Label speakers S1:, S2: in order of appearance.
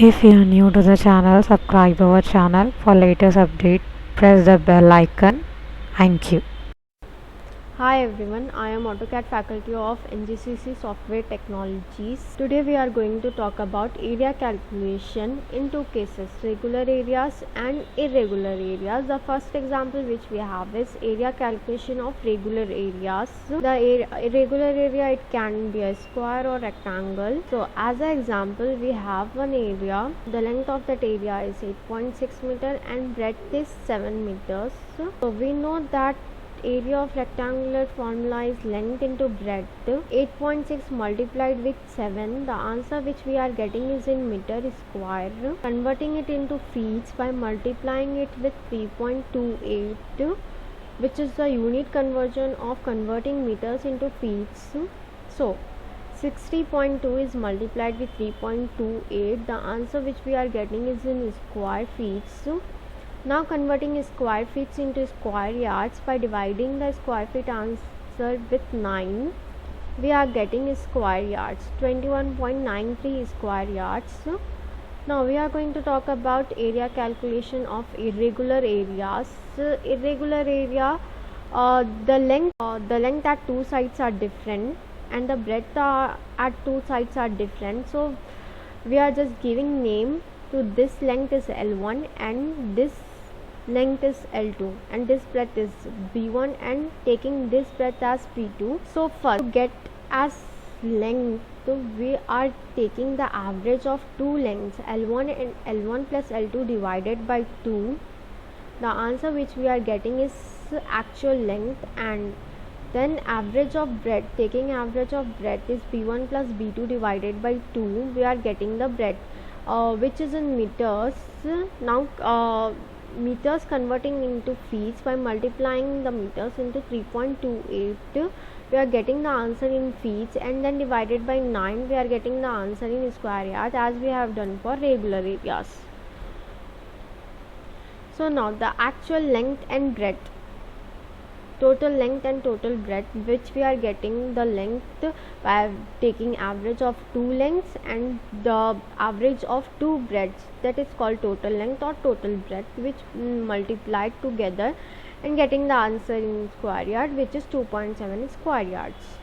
S1: If you are new to the channel, subscribe our channel for latest update. Press the bell icon. Thank you.
S2: Hi everyone, I am Autocad faculty of NGCC Software Technologies. Today we are going to talk about area calculation in two cases, regular areas and irregular areas. The first example which we have is area calculation of regular areas. The irregular area, it can be a square or rectangle. So as an example, we have one area. The length of that area is 8.6 meter and breadth is 7 meters. So we know that area of rectangular formula is length into breadth. 8.6 multiplied with 7, the answer which we are getting is in meter square. Converting it into feet by multiplying it with 3.28, which is the unit conversion of converting meters into feet. So 60.2 is multiplied with 3.28, the answer which we are getting is in square feet. Now converting square feet into square yards by dividing the square feet answer with 9, we are getting square yards, 21.93 square yards. Now we are going to talk about area calculation of irregular areas. Irregular area, the length at two sides are different and the breadth at two sides are different. So we are just giving name to this length is L1 and this length is L2 and this breadth is B1 and taking this breadth as B2. So first, to get as length, we are taking the average of two lengths L1 and L1 plus L2 divided by 2. The answer which we are getting is actual length, and then average of breadth, taking average of breadth is B1 plus B2 divided by 2. We are getting the breadth which is in meters. Now meters converting into feet by multiplying the meters into 3.28, we are getting the answer in feet, and then divided by 9, we are getting the answer in square yards as we have done for regular areas. So now the actual length and breadth, total length and total breadth, which we are getting the length by taking average of two lengths and the average of two breadths, that is called total length or total breadth, which multiplied together and getting the answer in square yard, which is 2.7 square yards.